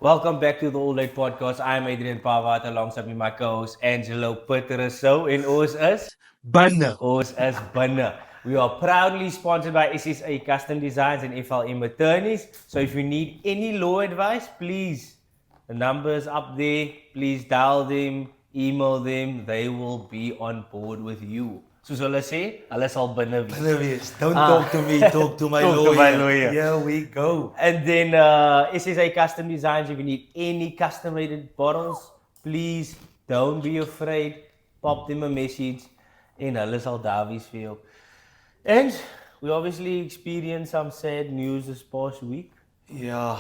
Welcome back to the All Late Podcast. I'm Adrian Pawat alongside me, my co-host Angelo Petereso in OSS. Banner. OSS Bunner. We are proudly sponsored by SSA Custom Designs and FLM Attorneys. So if you need any law advice, please, the number is up there. Please dial them, email them. They will be on board with you. Soos hulle sê, hulle sal binne wees. Anyways, don't talk to me, talk to my Talk lawyer. to my lawyer. Here we go. And then SSA Custom Designs, if you need any custom-made bottles, please don't be afraid. Pop them a message and hulle sal daar wees vir jou. And we obviously experienced some sad news this past week. Yeah.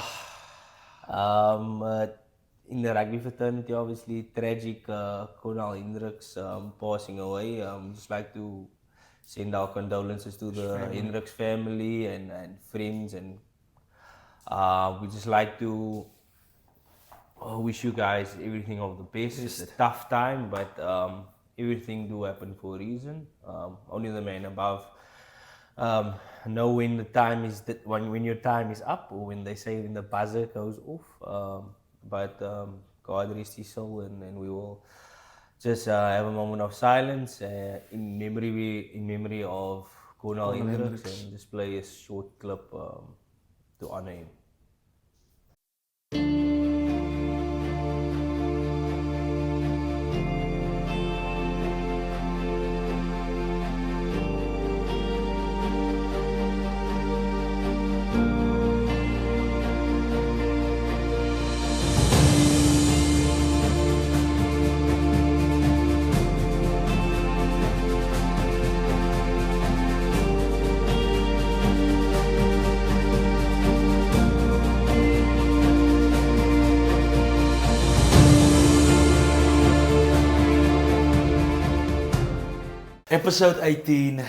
In the rugby fraternity, obviously tragic. Colonel Hendricks passing away. Just like to send our condolences to the Hendricks family and friends, and we just like to wish you guys everything of the best. It's a tough time, but everything do happen for a reason. Only the man above know when the time is when your time is up, or when they say when the buzzer goes off. But God rest his soul, and we will just have a moment of silence in memory of Colonel Hendricks, and just play a short clip to honor him. Episode 18.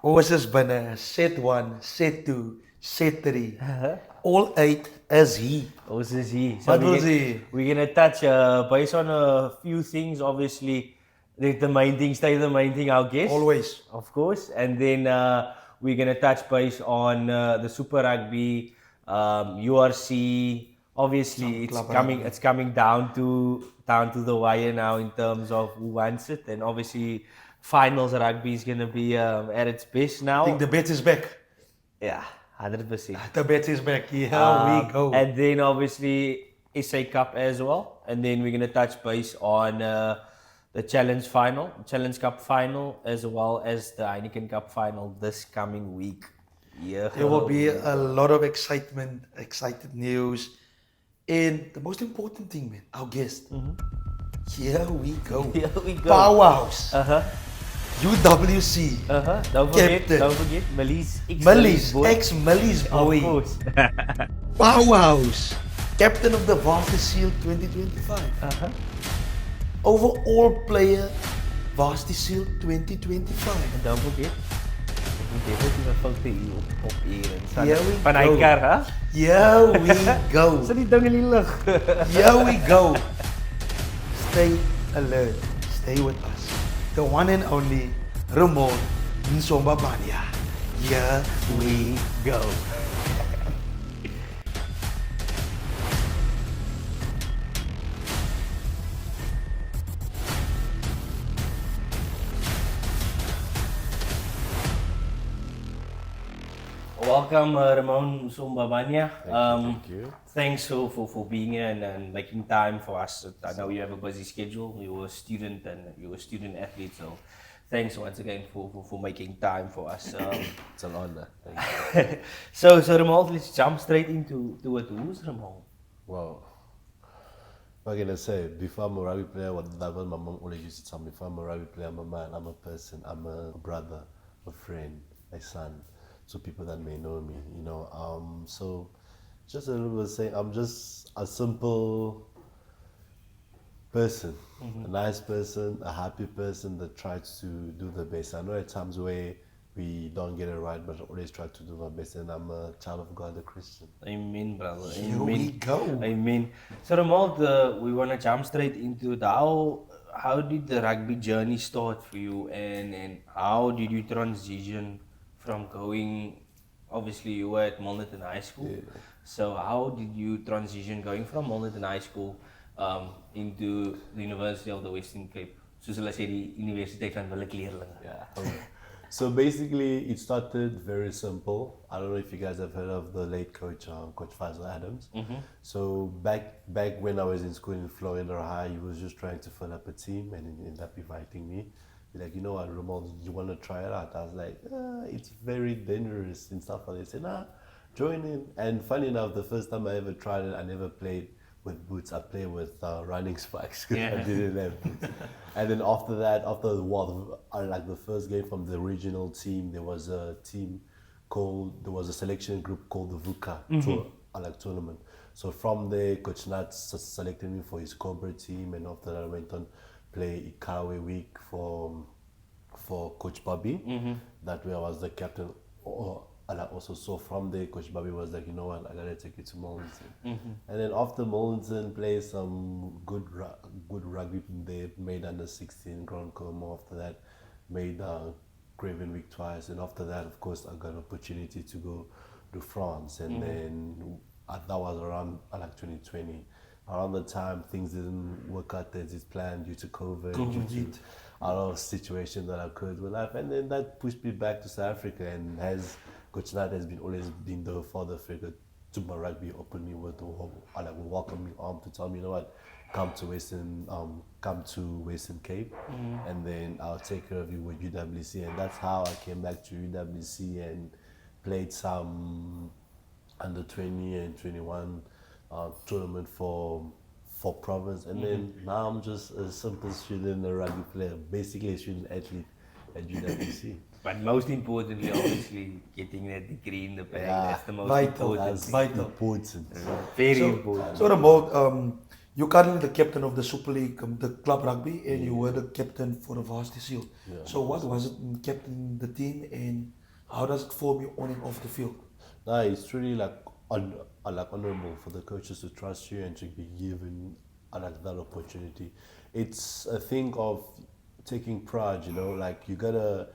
OSS Banner. Set 1, set 2, set 3. All 8 is he. What is he? What was he? We're gonna touch based on a few things. Obviously, the main thing, stay the main thing, I guess. Always. Of course. And then we're gonna touch base on the Super Rugby, URC. Obviously, it's coming down to the wire now in terms of who wants it, and obviously, finals rugby is gonna be at its best now. I think the bet is back. Yeah, 100%. The bet is back. Here we go. And then obviously SA Cup as well. And then we're gonna touch base on the Challenge Cup final, as well as the Heineken Cup final this coming week. Yeah. There will be a lot of excitement, excited news. And the most important thing, man, our guest. Here we go. Here we go. Powerhouse. UWC. Don't forget, Millie's ex-Millie's boy. Of course. Powerhouse. Captain of the Varsity Shield 2025. Overall player, Varsity Shield 2025. En don't forget, dit is een foto hier op hier. Here we Van go. hy kar, hè? Here we go. Sit die ding in die lug. Here we go. Stay alert. Stay with us. The one and only Romauld Nsombamanya. Here we go. Welcome, Romauld Nsombamanya. Thank you. Thanks for being here and making time for us. I know you have a busy schedule. You're a student and you're a student athlete, so thanks once again for making time for us. It's an honor. Thank you. So Romauld, let's jump straight into it. Who's Romauld? Wow. What can I say? Before I'm a rugby player, what that was my mom always used to tell me. If I'm a rugby player, I'm a man, I'm a person, I'm a brother, a friend, a son. So people that may know me, you know. So just a little bit saying, I'm just a simple person, a nice person, a happy person that tries to do the best. I know at times where we don't get it right, but I always try to do my best, and I'm a child of God, a Christian. Amen, brother. Amen. Here we go. Amen. So Romauld, we want to jump straight into it. How did the rugby journey start for you, and how did you transition from going obviously you were at Milnerton High School. So how did you transition going from Milnerton High School into the University of the Western Cape? Soos hulle sê die Universiteit van Willekeurige Leerlinge. Yeah. So basically, it started very simple. I don't know if you guys have heard of the late coach, Coach Faisal Adams. So back when I was in school in Florida High, he was just trying to fill up a team, and he ended up inviting me. He's like, you know what, Romauld, you want to try it out? I was like, it's very dangerous and stuff like that. He said, nah, join in. And funny enough, the first time I ever tried it, I never played with boots. I played with running spikes because I didn't have boots. And then after that, like the first game from the regional team, there was a selection group called the VUCA tournament. So from there, Coach Nat selected me for his Cobra team, and after that I went on play Ikawe week for Coach Bobby. That way I was the captain. Also, so from there, Coach Bobby was like, you know what, I gotta take you to Milnerton. And then after Milnerton, played some good rugby. They made under 16 Grand Como. After that, made Craven Week twice. And after that, of course, I got an opportunity to go to France. And then that was around like 2020. Around the time things didn't work out as it's planned due to COVID, due to a lot of situations that occurred with life. And then that pushed me back to South Africa, and Coach Nat has always been the father figure to my rugby, opened me with a welcoming arm to tell me, you know what, come to Western Cape, and then I'll take care of you with UWC. And that's how I came back to UWC and played some under 20 and 21 tournament for province. And then now I'm just a simple student, a rugby player, basically a student athlete at UWC. But most importantly, obviously, getting that degree in the bag, that's the most Vital. important. That's vital. Important. Very important. So Romauld, you're currently the captain of the Super League, the club rugby, and you were the captain for the Varsity Shield. So what was it in captaining the team, and how does it form you on and off the field? No, it's really like honorable for the coaches to trust you and to be given that opportunity. It's a thing of taking pride, you know, like you gotta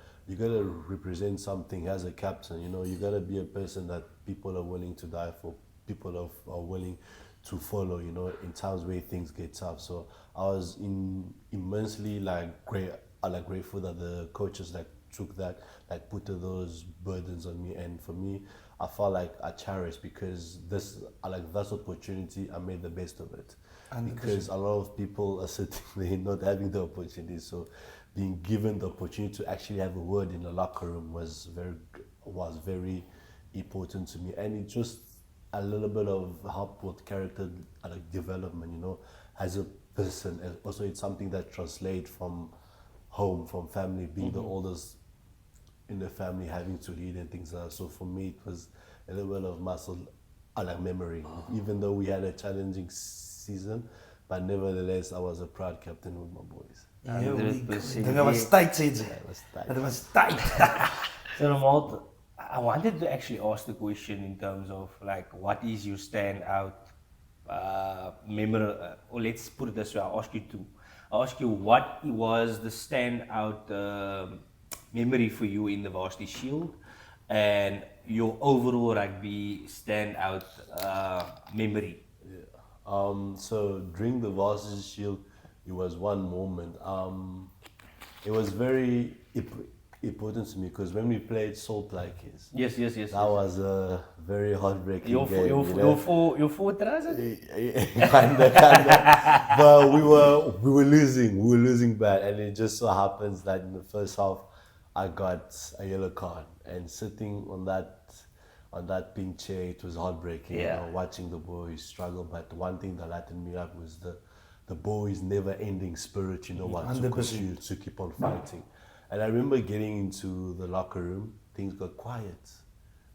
represent something as a captain, you know, you gotta be a person that people are willing to die for, people are willing to follow, you know, in times where things get tough. So I was immensely grateful that the coaches took that, put those burdens on me. And for me, I felt like I cherished, because this opportunity, I made the best of it. 100%. Because a lot of people are sitting there not having the opportunity. So being given the opportunity to actually have a word in the locker room was very important to me. And it just a little bit of help with character development, you know, as a person. And also it's something that translates from home, from family, being the oldest in the family, having to lead and things like that. So for me, it was a little bit of muscle memory. Even though we had a challenging season, but nevertheless, I was a proud captain with my boys. 100%. That was tight, said you. That was tight. So Romauld, I wanted to actually ask the question in terms of like, what is your standout memory? Or let's put it this way, I'll ask you what was the standout memory for you in the Varsity Shield, and your overall rugby standout memory. So during the Varsity Shield, it was one moment. It was very important to me, because when we played Salt Lakers, Yes. that was a very heartbreaking game. Your four tries? Kinda. But we were losing bad, and it just so happens that in the first half, I got a yellow card, and sitting on that pink chair, it was heartbreaking. Yeah. You know, watching the boys struggle. But one thing that lightened me up was the boys' never-ending spirit. You know what? To push you to keep on fighting. And I remember getting into the locker room, things got quiet.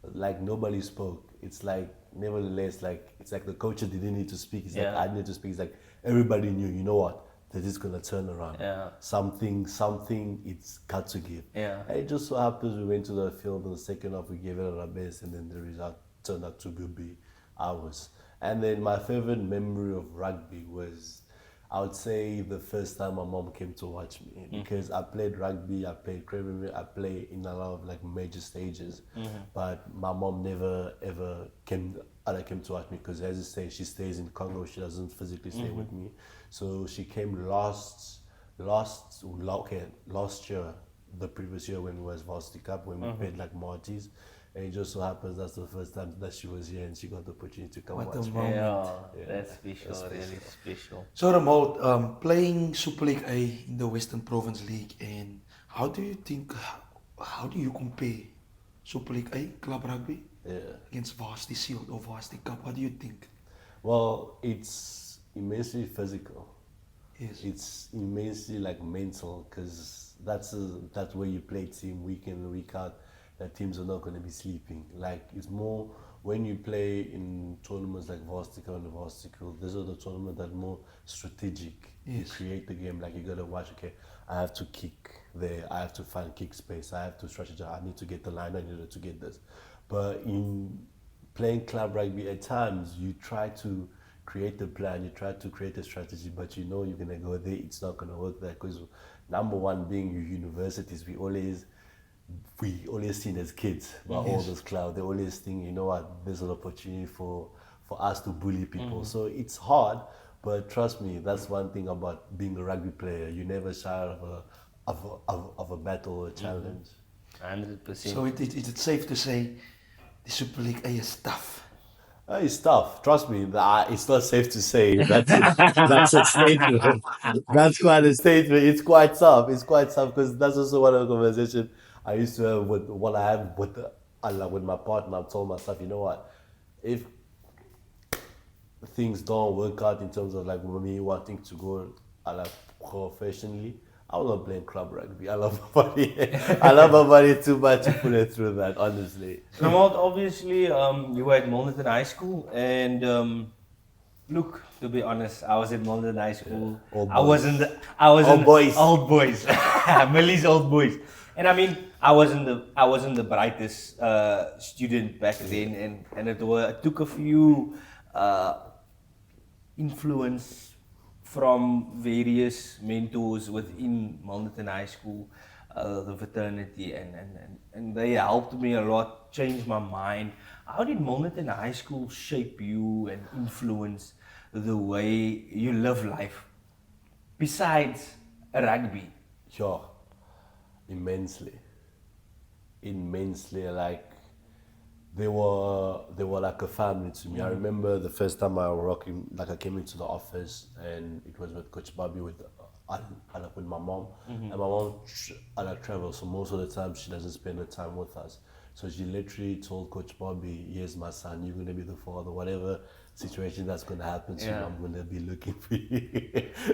Like nobody spoke. It's like, nevertheless, like it's like the coach didn't need to speak. It's like I need to speak. It's like everybody knew, you know what, that is gonna turn around. Yeah. Something it's got to give. Yeah. And it just so happens we went to the field in the second half, we gave it our best, and then the result turned out to be ours. And then my favorite memory of rugby was I would say the first time my mom came to watch me, because I played rugby, I played cricket, I played in a lot of like major stages, but my mom never ever came to watch me, because as you say, she stays in Congo, she doesn't physically stay with me. So she came last year, the previous year, when it was Varsity Cup, when we played like Marties. And it just so happens that's the first time that she was here and she got the opportunity to come What a watch me. moment. Yeah, that's special, really special. So Romauld, playing Super League A in the Western Province League, and how do you compare Super League A club rugby against Varsity Shield or Varsity Cup? What do you think? Well, it's immensely physical. Yes. It's immensely like mental, because that's where you play team week in and week out. That teams are not going to be sleeping. Like, it's more when you play in tournaments like Varsity Cup and the Varsity Shield. These are the tournaments that are more strategic. Yes. You create the game, like you got to watch. Okay, I have to kick there. I have to find kick space. I have to strategize. I need to get the line. I need to get this. But in playing club rugby, at times you try to create a plan, you try to create a strategy, but you know you're going to go there, it's not going to work there, because number one, being your universities, we always seen as kids by all those clubs. They always think, you know what, there's an opportunity for us to bully people. So it's hard, but trust me, that's one thing about being a rugby player. You never shy of a battle or a challenge. 100%. So is it safe to say the Super League A is tough? It's tough. Trust me. It's not safe to say. That's a statement. That's quite a statement. It's quite tough. It's quite tough, because that's also one of the conversations I used to have with what I have with my partner. I've told myself, you know what, if things don't work out in terms of like me wanting to go professionally, I will not play club rugby. I love my body. I love my body too much to put it through that, honestly. Romauld, obviously, you were at Milnerton High School, and look, to be honest, I was at Milnerton High School. Old I boys. wasn't boys. old boys, Millie's old boys, and I mean, I wasn't the brightest student back then, and it took a few influence from various mentors within Milnerton High School, the fraternity, and they helped me a lot, change my mind. How did Milnerton High School shape you and influence the way you live life, besides rugby? Sure, immensely. Like, they were like a family to me. I remember the first time I came into the office, and it was with Coach Bobby with my mom, and my mom travels, so most of the time she doesn't spend her time with us. So she literally told Coach Bobby, "Here's my son. You're gonna be the father. Whatever situation that's gonna happen to you, I'm gonna be looking for you."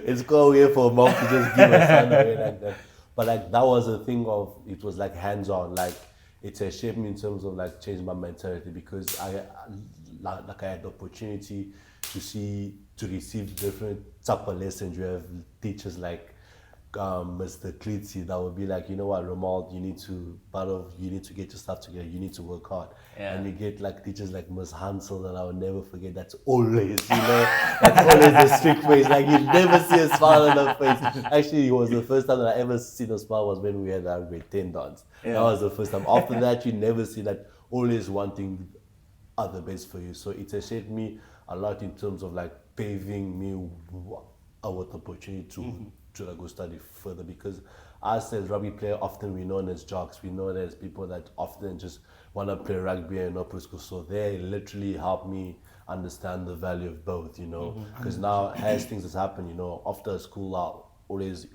It's quite weird for a mom to just give her son away like that. But like, that was a thing of, it was like hands-on. Like, it has shaped me in terms of like changing my mentality, because I had the opportunity to receive different type of lessons. You have teachers like Mr. Klitsi that would be like, you know what, Romauld, you need to get your stuff together, you need to work hard. And you get like teachers like Ms. Hansel that I will never forget. That's always, that's always a strict face. Like, you never see a smile on her face. Actually, it was the first time that I ever seen a smile was when we had our grade 10 dance. That was the first time. After that, you never see that, always wanting other best for you. So it has shaped me a lot in terms of like paving me with opportunity to like go study further, because us as rugby player, often we're known as jocks, we're known as people that often just want to play rugby and not play school. So they literally helped me understand the value of both, because now as things has happened, after school, I always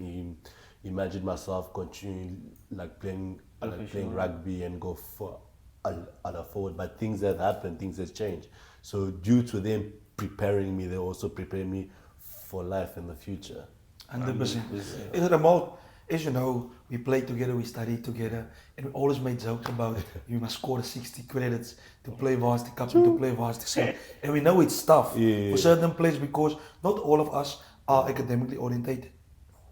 imagine myself continuing like playing rugby and go for other forward. But things have happened, things have changed. So due to them preparing me, they also preparing me for life in the future. 100%. In Romauld, as you know, we played together, we studied together, and we always made jokes about you must score 60 credits to play Varsity Cup and to play Varsity Shield. And we know it's tough for certain players, because not all of us are academically orientated.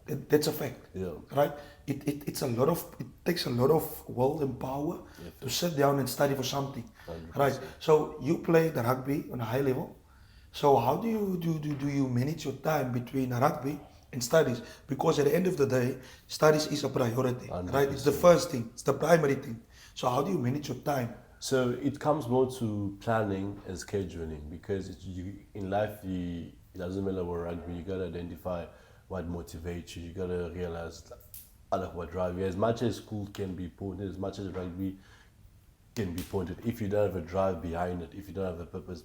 That's a fact, right? It takes a lot of will and power to sit down and study for something, 100%. Right? So you play the rugby on a high level, So how do you manage your time between rugby and studies? Because at the end of the day, studies is a priority, right? It's the 100%. first thing, it's the primary thing. So how do you manage your time? So it comes more to planning and scheduling because in life, it doesn't matter what rugby, you gotta identify what motivates you. You gotta realize like what drives you. As much as school can be important, as much as rugby can be pointed. If you don't have a drive behind it, if you don't have a purpose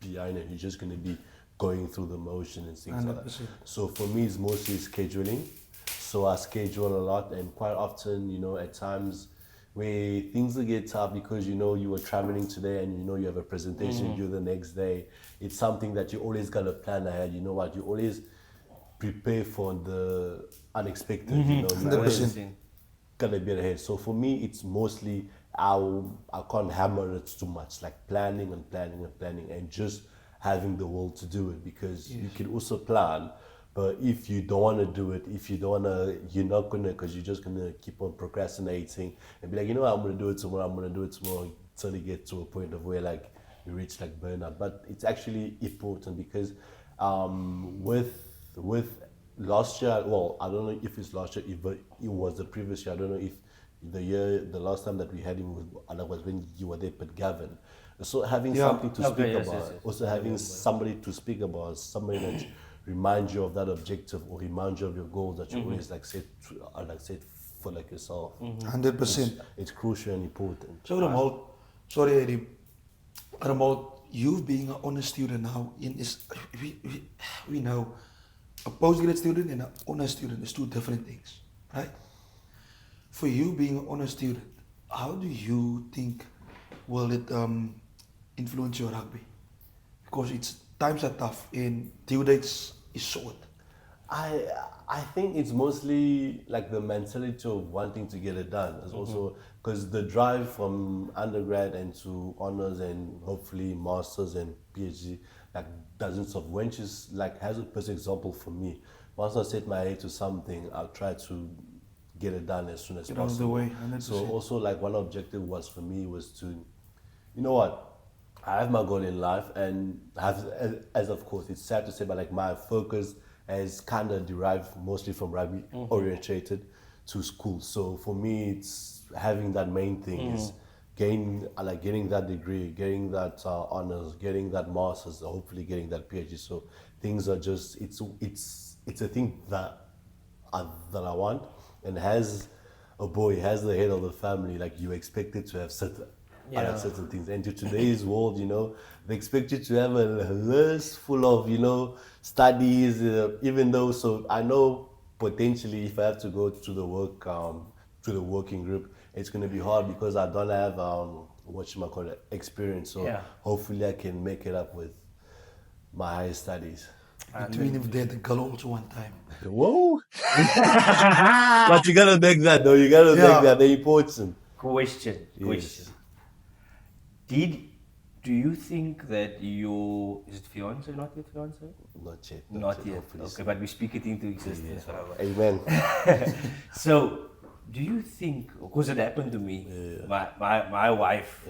behind it, you're just going to be going through the motion and things like that. 100%. So for me, it's mostly scheduling. So I schedule a lot, and quite often, at times where things will get tough because you were traveling today and you have a presentation due the next day. It's something that you always got to plan ahead. You know what? You always prepare for the unexpected. You 100%. Gonna be ahead. So for me, it's mostly I can't hammer it too much, like planning and planning and planning, and just having the will to do it because you can also plan, but if you don't want to do it, if you don't want to, you're not gonna, because you're just gonna keep on procrastinating and be like, what, I'm gonna do it tomorrow. I'm gonna do it tomorrow until you get to a point of where like you reach like burnout. But it's actually important because with last year, well, I don't know if it's last year, but it was the previous year. I don't know if the last time that we had him was when you were there, but Gavin. So having Yeah. something to Okay, speak yes, about, yes, yes. also having somebody to speak about, somebody that reminds you of that objective or reminds you of your goals that you always like set for like yourself. 100%. It's crucial and important. So Romauld, sorry Eddie, Romauld, you being an honor student now, we know a postgrad student and an honor student is two different things, right? For you being an honor student, how do you think will it influence your rugby? Because times are tough and due dates is short. I think it's mostly like the mentality of wanting to get it done. It's also because the drive from undergrad and to honors and hopefully masters and PhD like doesn't stop. When she's like has a perfect example for me. Once I set my head to something, I'll try to get it done as soon as Get out of the possible. way, 100%. So also like one objective was for me was to, you know what, I have my goal in life, and have as of course it's sad to say, but like my focus has kind of derived mostly from rugby orientated to school. So for me, it's having that main thing is getting that degree, getting that honors, getting that masters, hopefully getting that PhD. So things are just it's a thing that I want, and has a boy, has the head of the family, like you expected to have certain things. And to today's world, they expect you to have a list full of, studies, even though, so I know potentially if I have to go to the working group, it's going to be hard because I don't have, experience. So hopefully I can make it up with my higher studies. Between him there, the girl also one time. Whoa! But you gotta make that though. You gotta Yeah. make that the important. Question. Yes. Do you think that your is it fiance, not yet fiance? Not yet. Not yet. hopefully Okay, but we speak it into existence. Whatever. Amen. So, do you think? Because it happened to me. My wife.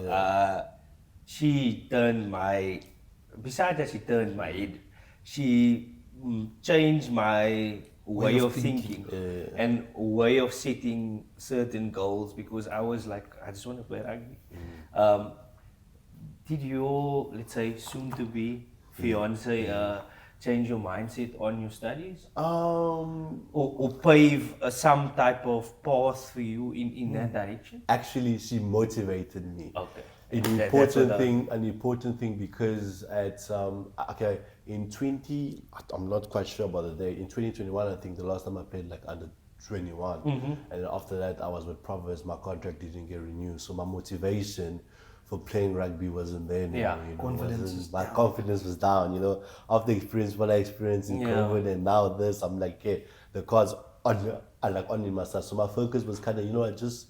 She turned my. Besides that, she turned my head. She changed my way of thinking and way of setting certain goals because I was like, I just want to play rugby. Did your, let's say, soon-to-be fiance change your mindset on your studies? Or pave some type of path for you in that direction? Actually, she motivated me. Okay. An important thing because at I'm not quite sure about the day. In 2021, I think the last time I played like under 21, and after that I was with Providence. My contract didn't get renewed, so my motivation for playing rugby wasn't there anymore. My confidence was down. After what I experienced in COVID and now this, I'm like, okay, the cards on in my side. So my focus was kind of, I just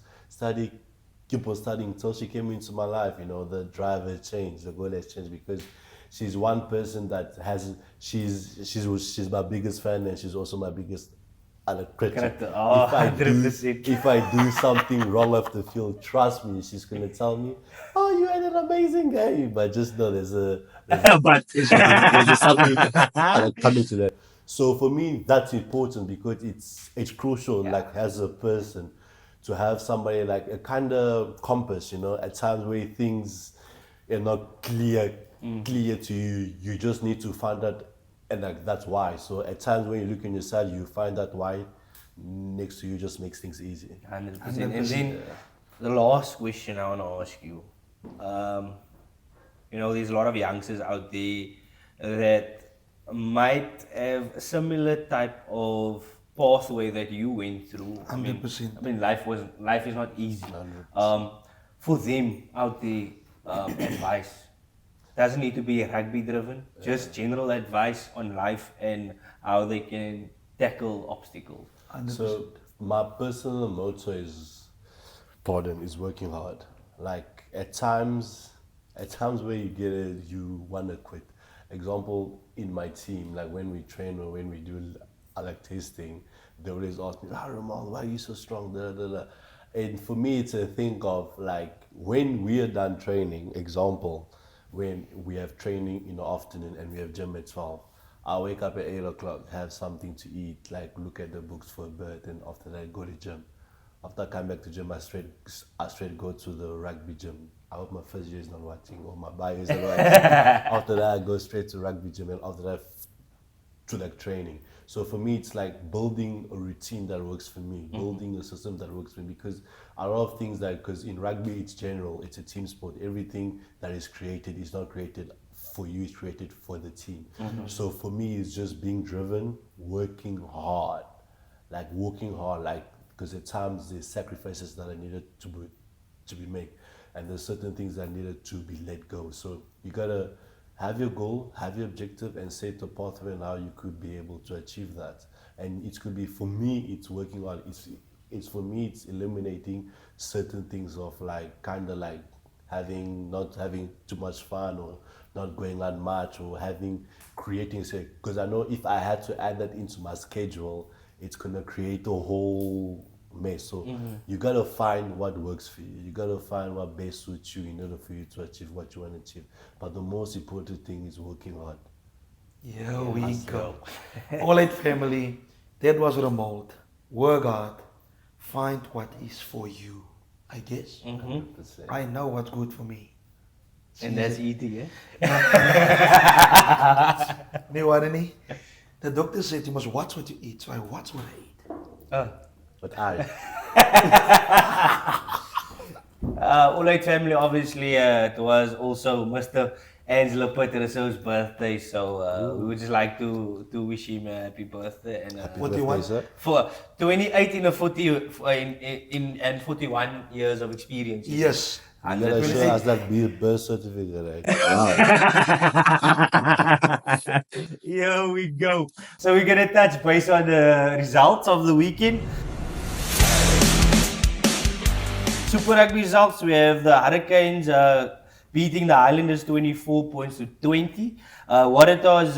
keep on studying until she came into my life. The drive has changed, the goal has changed because she's one person that she's my biggest fan, and she's also my biggest and a critic. Character. Oh, 100%. If I do something wrong off the field, trust me, she's gonna tell me, "Oh, you had an amazing game." But just know But there's something coming to that. So for me, that's important because it's crucial, like as a person, to have somebody like a kind of compass. At times where things are not clear to you, you just need to find out, and like that's why. So at times when you look on your side, you find that why next to you just makes things easy. 100%. And then the last question I want to ask you. There's a lot of youngsters out there that might have a similar type of pathway that you went through. 100%. I mean, life is not easy. For them out there, advice doesn't need to be rugby driven. Just general advice on life and how they can tackle obstacles. 100%. So my personal motto is working hard. Like at times where you get it, you want to quit. Example, in my team, like when we train or when we do like testing, they always ask me, Romauld, why are you so strong? Da, da, da. And for me, it's a thing of like when we are done training, example, when we have training in the afternoon and we have gym at 12, I wake up at 8 o'clock, have something to eat, like look at the books for a bit, and after that, go to gym. After I come back to gym, I straight go to the rugby gym. I hope my first year is not watching or my bio is not watching. After that, I go straight to rugby gym, and after that, to like training. So for me, it's like building a routine that works for me, building a system that works for me. Because a lot of things because in rugby, it's general, it's a team sport. Everything that is created is not created for you, it's created for the team. So for me, it's just being driven, working hard, because at times there's sacrifices that are needed to be made, and there's certain things that needed to be let go. So you gotta have your goal, have your objective, and set a pathway and how you could be able to achieve that. And it could be, for me, it's working on it's for me, it's eliminating certain things of like kind of like not having too much fun or not going on much or creating, say, because I know if I had to add that into my schedule, it's gonna create a whole mess. So you gotta find what works for you. You gotta find what best suits you in order for you to achieve what you want to achieve. But the most important thing is working hard. Here we go. All right, family. That was Romauld. Work hard. Find what is for you. I guess. 100%. I know what's good for me. And that's eating, eh? Nee, what, nee? The doctor said you must watch what you eat, so I watch what I eat. But All right, family, obviously, it was also Mr. Angelo Peterso's birthday, so we would just like to wish him a happy birthday and happy 41. birthday, sir. for 28 and 41 years of experience. Yes. You gotta show us that birth certificate, right? Here we go. So we're gonna touch base on the results of the weekend. Super Rugby results. We have the Hurricanes beating the Highlanders 24 points to 20. Waratahs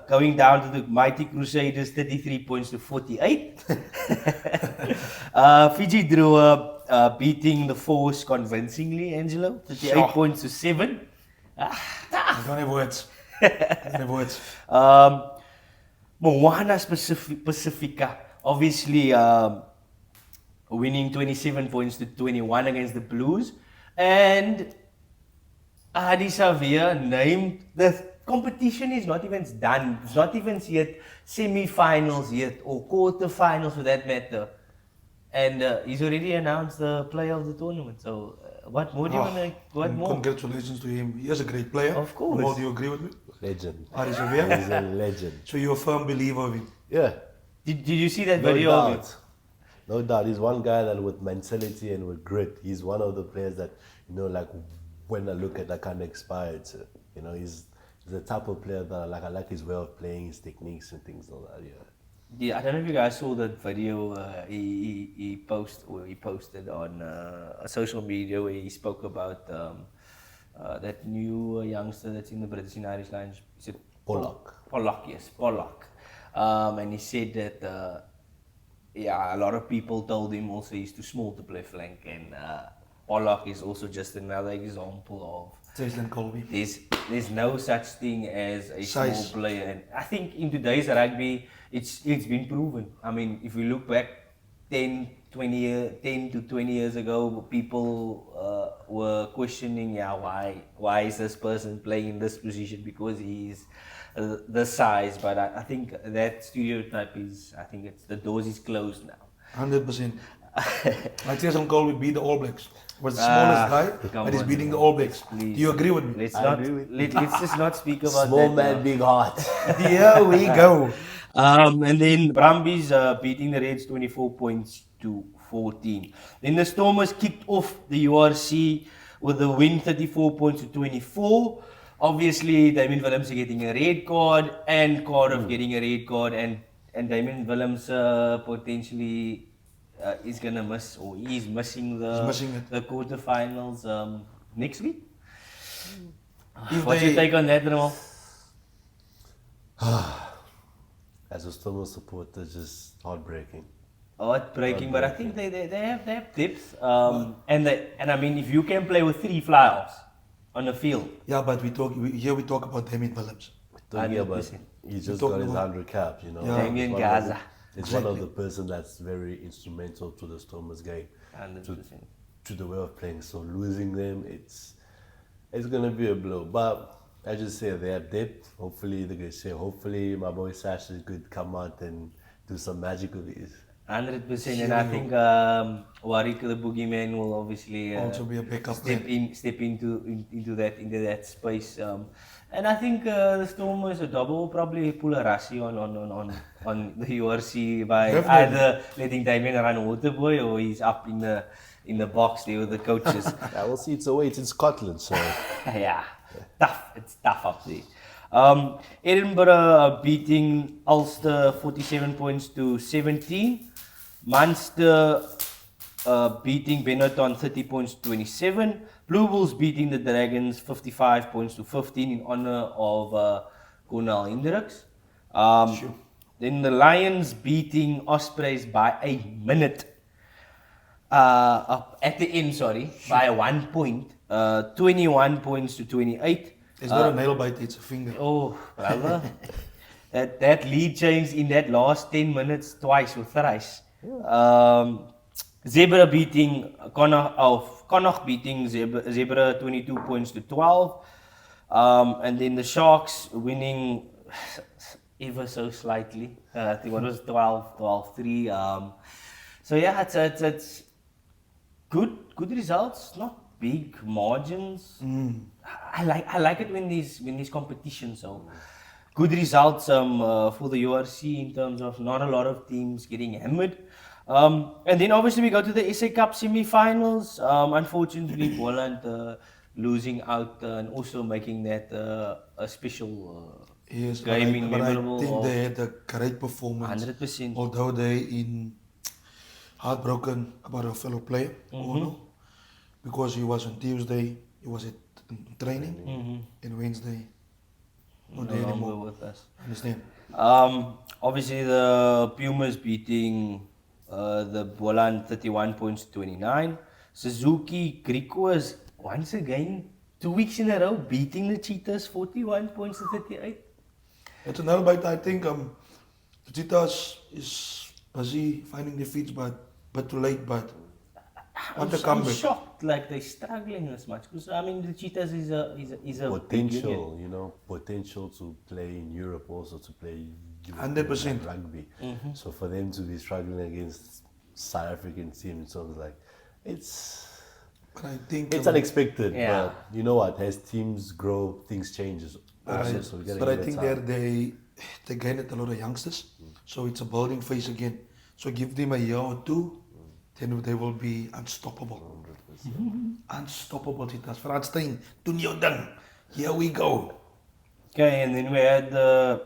going down to the Mighty Crusaders 33 points to 48. Fiji Drua beating the Force convincingly, Angelo, 38 points to 7. I don't have words. I don't have words. Moana Pacifica, obviously winning 27 points to 21 against the Blues. And Addis Ababa named, the competition is not even done. It's not even yet semi-finals yet, or quarter-finals for that matter. And he's already announced the player of the tournament. So what more do you want to, what more? Congratulations to him. He is a great player. Of course. Romauld, do you agree with me? Legend. Addis He's Ababa? a legend. So you're a firm believer of him? Yeah. Did you see that No video of it? doubt. No doubt. He's one guy that with mentality and with grit, he's one of the players that, like when I look at, I kind of inspired to. He's the type of player that I like his way of playing, his techniques and things like that, yeah. Yeah, I don't know if you guys saw that video he posted on social media where he spoke about that new youngster that's in the British and Irish Lions. Is it Pollock. Pollock, yes, Pollock. And he said that yeah, a lot of people told him also he's too small to play flank, and Pollock is also just another example of Jason Colby. there's no such thing as a Size. small player, and I think in today's rugby it's been proven. I mean, if we look back 10 to 20 years ago, people were questioning, yeah, why is this person playing in this position because he's the size, but I think that stereotype the doors is closed now. 100%. Like Jason Colby beat the All Blacks. Was the smallest guy, come but he's on, beating the man. All Blacks. Please. Do you agree with me? Let's just not speak about Small that. man, now. big heart. Here we go. And then Brumbies beating the Reds 24 points to 14. Then the Stormers kicked off the URC with the win 34 points to 24. Obviously, Damien Willems getting a red card and Cardiff getting a red card, and Damien Willems potentially is gonna miss, or he's missing the quarterfinals next week. What's your take on that, Romauld? As a Stormer supporter, just heartbreaking. Heartbreaking, but I think they have depth, and I mean, if you can play with 3 fly-offs on the field, Yeah, but we talk about Damien Williams. Talking about 100%. he just talking got his about- 100 cap, you know. Yeah. Damien It's one of the- Gaza. It's one of the person that's very instrumental to the Stormers game, 100%. to the way of playing. So losing them, it's gonna be a blow. But I just say they have depth. Hopefully my boy Sash could come out and do some magic with these. 100%, and I think Warwick the Boogeyman will obviously Also be a backup step into that space. And I think the Stormers a double will probably pull a Rassi on the URC by Definitely. either letting Damien run Waterboy or he's up in the box there with the coaches. Yeah, we'll see. It's away. It's in Scotland, so Yeah, tough. It's tough up there. Edinburgh beating Ulster 47 points to 17. Munster beating Benetton 30 points to 27. Blue Bulls beating the Dragons 55 points to 15 in honor of Cornel Hendricks. Then the Lions beating Ospreys by a minute. At the end, by 1 point. 21 points to 28. It's not a nail bite, it's a finger. Oh, brother. that lead change in that last 10 minutes twice or thrice. Zebra beating Connacht beating Zebra 22 points to 12. And then the Sharks winning ever so slightly. I think what was 12-3. So yeah, it's good results, not big margins. I like it when these competitions. So good results for the URC in terms of not a lot of teams getting hammered. And then obviously we go to the SA Cup semi-finals. Unfortunately, Boland losing out and also making that a special Yes, game but I memorable. think they had a great performance. 100%. Although they in heartbroken about a fellow player, Ono, because he was on Tuesday, he was at training, and Wednesday not there No anymore. longer with us. Understand? Obviously the Pumas beating the Boland 31 points to 29. Suzuki Griquas once again 2 weeks in a row beating the Cheetahs 41 points to 38. It's another bite. I think the Cheetahs is busy finding their feet, but too late. But what a I'm comeback! shocked like they're struggling this much because I mean the Cheetahs is a big union. potential, you know, potential to play in Europe, also to play 100%. rugby. So for them to be struggling against South African teams, so it's like But I think it's unexpected. Yeah. But you know what? As teams grow, things changes. Also, so we gotta but I give it think time. they gained a lot of youngsters, so it's a building phase again. So give them a year or two, then they will be unstoppable. Unstoppable Cheetahs. Frans Steyn, doen jou ding. Here we go. Okay, and then we had the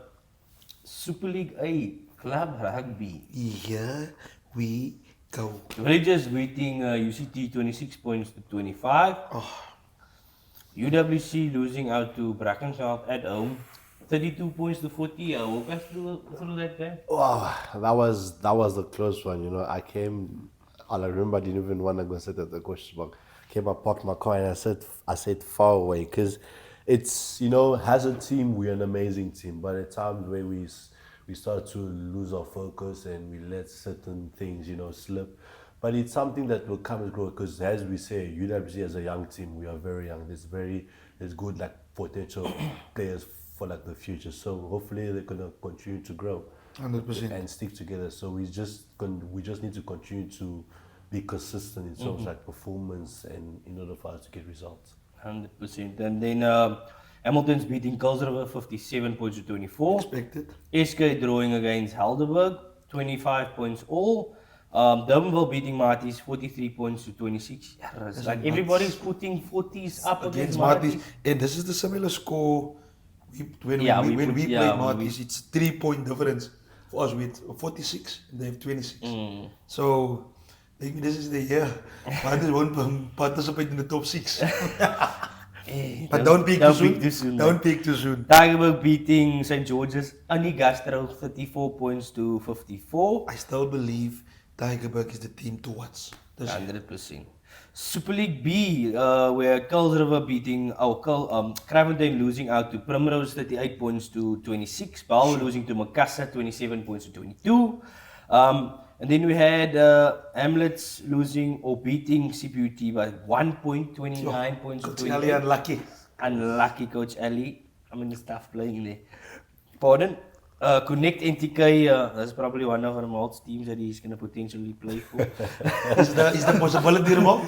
Super League A Club Rugby. Here we go. Villagers beating UCT 26 points to 25. UWC losing out to Brackenfell at home 32 points to 40. Walk us through that game. Wow, that was a close one. You know, I came. All I remember, I didn't even want to go sit at the coach's box. Came, I parked my car, and I said far away, because it's, you know, as a team we're an amazing team, but at times where we start to lose our focus and we let certain things, you know, slip. But it's something that will come and grow, because as we say, UWC as a young team, we are very young. There's good like potential players for like the future. So hopefully they're gonna continue to grow 100%. and stick together. So we just need to continue to be consistent in terms of like performance, and in order for us to get results. 100%. And then Hamilton's beating Kuilsriver 57 points to 24. Expected. SK drawing against Helderberg 25 points all. Durbanville beating Marties 43 points to 26. Yeah, it's like everybody's putting 40s up against Marties. And this is the similar score when Yeah, we we play Marties. It's 3-point difference for us with 46 and they have 26. So maybe this is the year Marties won't participate in the top 6. But don't peak too soon. Don't peak too soon. Tygerberg beating St. George's Anigastro 34 points to 54. I still believe Tygerberg is the team to watch. 100%. Super League B, where Kuilsriver beating Cravendale losing out to Primrose 38 points to 26. Bell losing to Macassar 27 points to 22. And then we had Hamlets losing or beating CPUT by 1 point, 29 points to 28. Ali unlucky. Unlucky Coach Ali. I mean, the staff playing there. Pardon? Connect NTK, that's probably one of Romaud's teams that he's going to potentially play for. Is the possibility, Rumauld?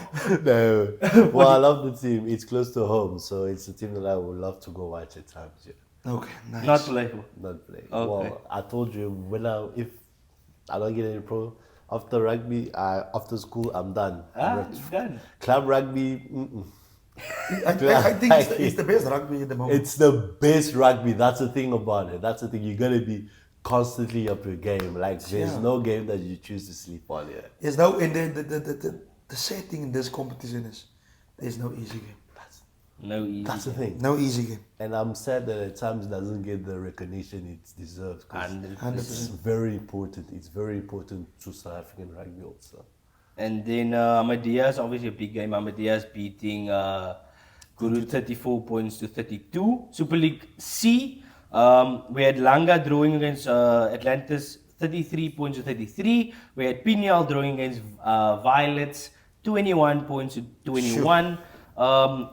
No. Well, I love the team. It's close to home, so it's a team that I would love to go watch at times. Yeah. Okay, nice. Not play for. Not play. Okay. Well, I told you, if I don't get any pro, after rugby, after school, I'm done. Done. Club rugby, I think it's the best rugby at the moment. It's the best rugby. That's the thing about it. That's the thing. You're gonna be constantly up your game. Like there's no game that you choose to sleep on. Yeah. Yes, no, and the sad thing in this competition is there's no easy game. That's the thing. No easy game. And I'm sad that at times it doesn't get the recognition it deserves. 100%. It's very important. It's very important to South African rugby also. And then Amadeus, obviously a big game. Amadeus beating Guru 34 points to 32. Super League C, we had Langa drawing against Atlantis 33 points to 33. We had Pinyal drawing against Violets 21 points to 21.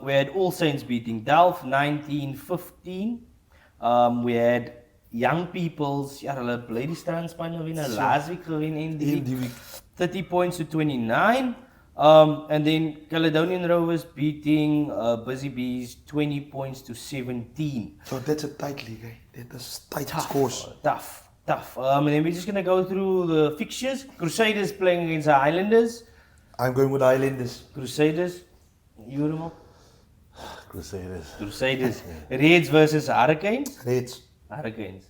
We had All Saints beating Delft 19-15. We had Young People's, hulle bly die strandspan wen last week gewen in die week 30 points to 29. And then Caledonian Rovers beating Busy Bees 20 points to 17. So that's a tight league, eh? That is tight scores. Tough. And then we're just going to go through the fixtures. Crusaders playing against the Highlanders. I'm going with the Highlanders. Crusaders. You, Rumauld? Crusaders. Reds versus Hurricanes. Reds. Hurricanes.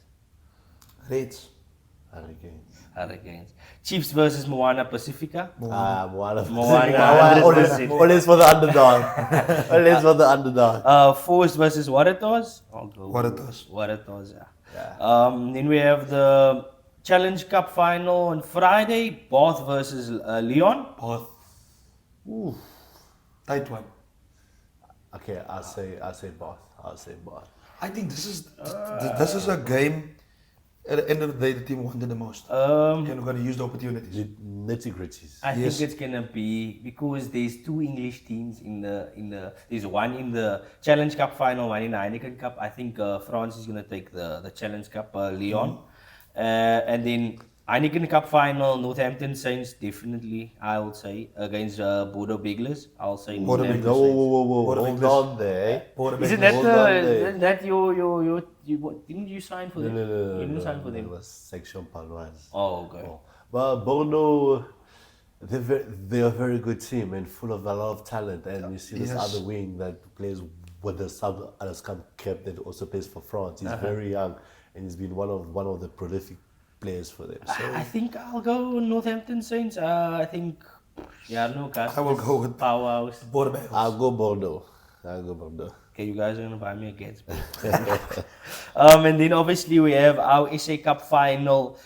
Chiefs versus Moana Pacifica. Moana. Always for the underdog. Always for the underdog. Force versus Waratahs. Waratahs, yeah. Then we have the Challenge Cup final on Friday. Bath versus Leon. Bath. Ooh. Tight one. Okay, I'll say Bath. I think this is a game. At the end of the day, the team wanted the most. And we're going to use the opportunities. The nitty-gritties. I think it's gonna be because there's two English teams in the there's one in the Challenge Cup final, one in the Heineken Cup. I think France is gonna take the Challenge Cup, Leon, and then Heineken Cup final, Northampton Saints definitely. I would say against Bordeaux Beglers. I'll say Northampton Saints. Whoa, hold on there. Isn't that your didn't you sign for them? No, you didn't sign for them. It was Section Paloise. Oh, okay. But Bordeaux, they're a very good team and full of a lot of talent. And you see this other wing that plays with the Sub Alaska Cup that also plays for France. He's very young and he's been one of the prolific players for them. So I think I'll go Northampton Saints. I think I will go with Powerhouse. Bordeaux. I'll go Bordeaux. Okay, you guys are gonna buy me a Gatsby. And then obviously we have our SA Cup final.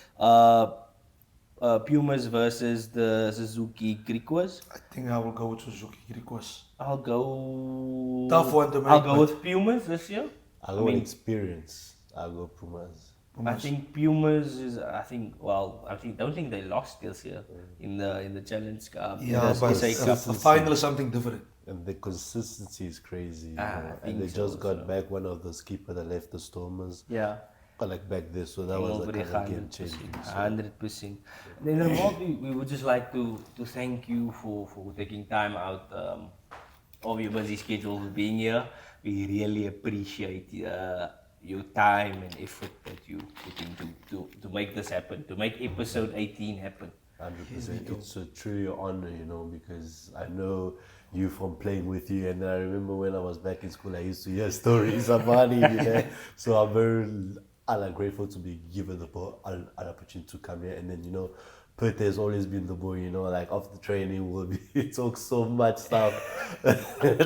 Pumas versus the Suzuki Griquas. I think I will go with Suzuki request. I'll go. Tough one to I'll make, go but- with Pumas this year. I go with experience. I go Pumas. I think Pumas is. Don't think they lost this year in the Challenge Cup. in Yeah, the but SA Cup. the final is something different. And the consistency is crazy. You I know? think And they so, just got back one of those keeper that left the Stormers. Yeah. Like back there, so that was a kind of game changing. 100%. Then Romauld, we would just like to thank you for taking time out of your busy schedule for being here. We really appreciate your time and effort that you put into to make this happen, to make episode 18 happen. 100%. It's a true honor, you know, because I know you from playing with you, and I remember when I was back in school, I used to hear stories about it, you know. So I'm very grateful to be given an opportunity to come here, and then, you know, Perth has always been the boy, you know, like after training we'll be talk so much stuff,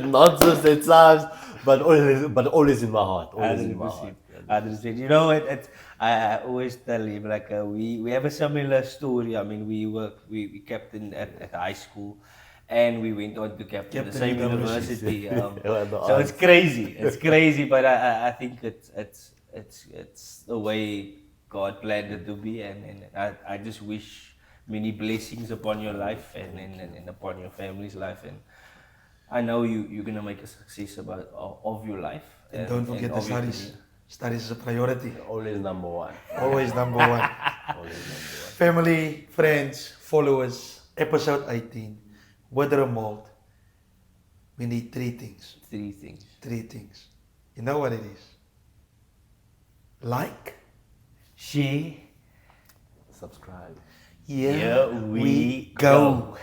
nonsense at times, but always in my heart, always in my heart. 100%. You know, I always tell him like we have a similar story. I mean, we captained at high school, and we went on to captain the same university. So it's crazy. It's crazy, but I think it's the way God planned it to be, and I just wish many blessings upon your life and upon your family's life, and I know you're gonna make a success of your life. And don't forget the of your studies. career. Studies is a priority. Always number one. Always number one. Always number one. Family, friends, followers, episode 18, with Romauld. We need three things. Three things. Three things. You know what it is? Like, Share. Subscribe. here Here we we go.